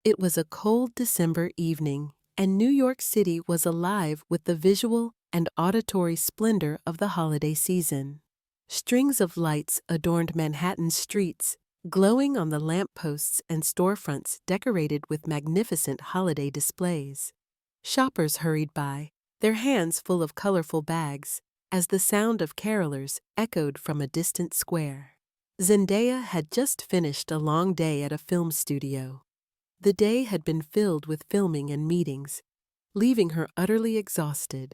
It was a cold December evening, and New York City was alive with the visual and auditory splendor of the holiday season. Strings of lights adorned Manhattan's streets, glowing on the lampposts and storefronts decorated with magnificent holiday displays. Shoppers hurried by, their hands full of colorful bags, as the sound of carolers echoed from a distant square. Zendaya had just finished a long day at a film studio. The day had been filled with filming and meetings, leaving her utterly exhausted.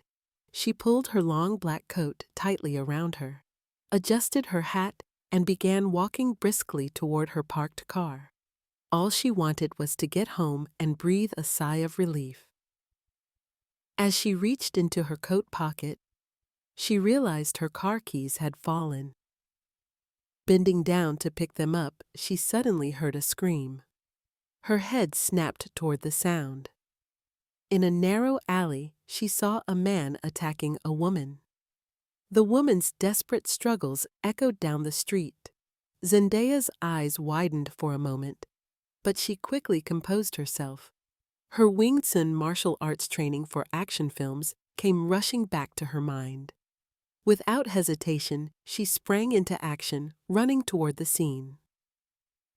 She pulled her long black coat tightly around her, adjusted her hat, and began walking briskly toward her parked car. All she wanted was to get home and breathe a sigh of relief. As she reached into her coat pocket, she realized her car keys had fallen. Bending down to pick them up, she suddenly heard a scream. Her head snapped toward the sound. In a narrow alley, she saw a man attacking a woman. The woman's desperate struggles echoed down the street. Zendaya's eyes widened for a moment, but she quickly composed herself. Her Wing Tsun martial arts training for action films came rushing back to her mind. Without hesitation, she sprang into action, running toward the scene.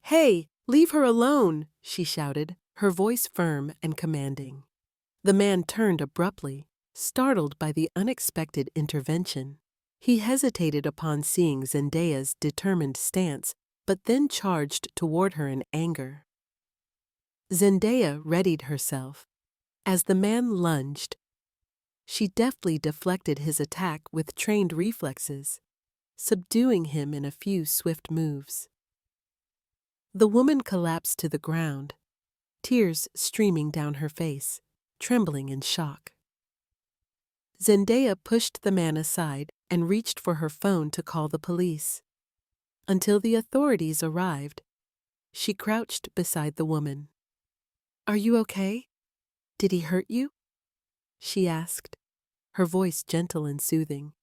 "Hey, leave her alone!" she shouted, her voice firm and commanding. The man turned abruptly, startled by the unexpected intervention. He hesitated upon seeing Zendaya's determined stance, but then charged toward her in anger. Zendaya readied herself. As the man lunged, she deftly deflected his attack with trained reflexes, subduing him in a few swift moves. The woman collapsed to the ground, tears streaming down her face, trembling in shock. Zendaya pushed the man aside and reached for her phone to call the police. Until the authorities arrived, she crouched beside the woman. "Are you okay? Did he hurt you?" she asked, her voice gentle and soothing.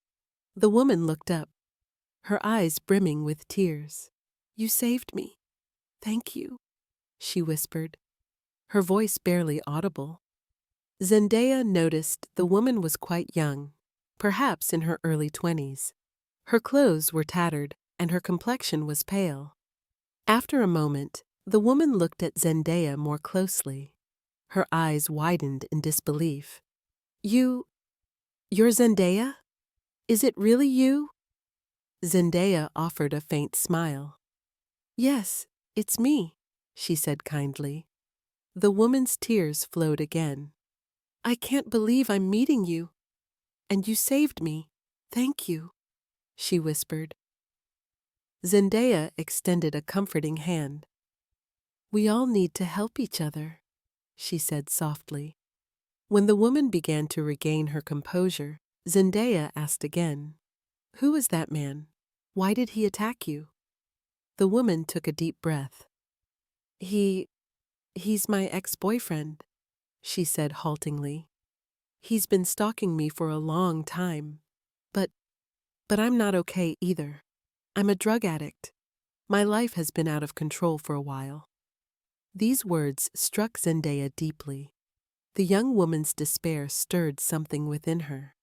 The woman looked up, her eyes brimming with tears. "You saved me. Thank you," she whispered, her voice barely audible. Zendaya noticed the woman was quite young, perhaps in her early 20s. Her clothes were tattered, and her complexion was pale. After a moment, the woman looked at Zendaya more closely. Her eyes widened in disbelief. You're Zendaya? Is it really you?" Zendaya offered a faint smile. "Yes, it's me," she said kindly. The woman's tears flowed again. "I can't believe I'm meeting you. And you saved me. Thank you," she whispered. Zendaya extended a comforting hand. "We all need to help each other," she said softly. When the woman began to regain her composure, Zendaya asked again, "Who was that man? Why did he attack you?" The woman took a deep breath. He's my ex-boyfriend," she said haltingly. "He's been stalking me for a long time. But I'm not okay either. I'm a drug addict. My life has been out of control for a while." These words struck Zendaya deeply. The young woman's despair stirred something within her.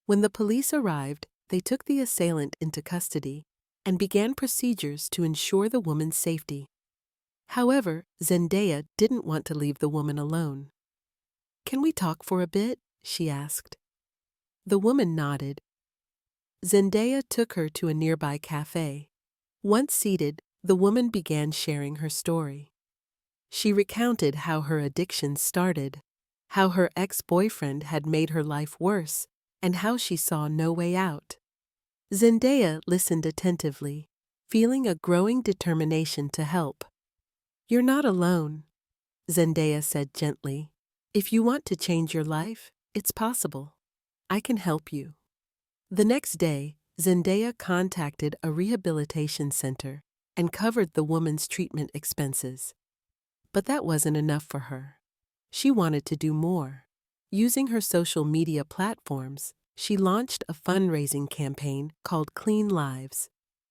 When the police arrived, they took the assailant into custody and began procedures to ensure the woman's safety. However, Zendaya didn't want to leave the woman alone. "Can we talk for a bit?" she asked. The woman nodded. Zendaya took her to a nearby cafe. Once seated, the woman began sharing her story. She recounted how her addiction started, how her ex-boyfriend had made her life worse, and how she saw no way out. Zendaya listened attentively, feeling a growing determination to help. "You're not alone," Zendaya said gently. "If you want to change your life, it's possible. I can help you." The next day, Zendaya contacted a rehabilitation center and covered the woman's treatment expenses. But that wasn't enough for her. She wanted to do more. Using her social media platforms, she launched a fundraising campaign called Clean Lives.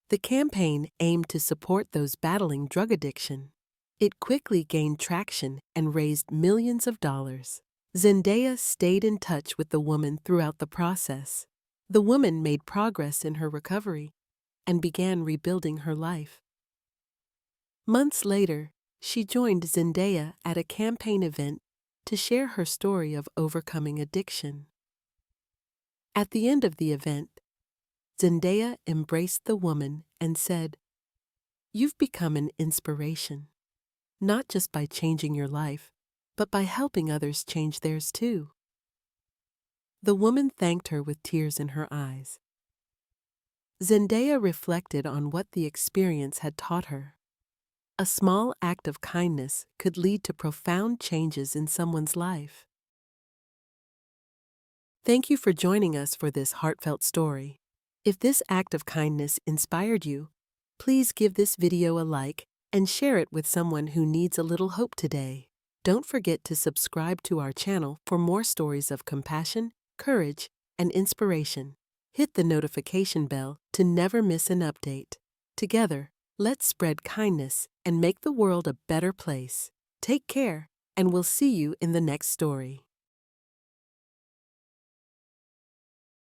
The campaign aimed to support those battling drug addiction. It quickly gained traction and raised millions of dollars. Zendaya stayed in touch with the woman throughout the process. The woman made progress in her recovery and began rebuilding her life. Months later, she joined Zendaya at a campaign event to share her story of overcoming addiction. At the end of the event, Zendaya embraced the woman and said, "You've become an inspiration, not just by changing your life, but by helping others change theirs too." The woman thanked her with tears in her eyes. Zendaya reflected on what the experience had taught her. A small act of kindness could lead to profound changes in someone's life. Thank you for joining us for this heartfelt story. If this act of kindness inspired you, please give this video a like and share it with someone who needs a little hope today. Don't forget to subscribe to our channel for more stories of compassion, courage, and inspiration. Hit the notification bell to never miss an update. Together, let's spread kindness and make the world a better place. Take care, and we'll see you in the next story.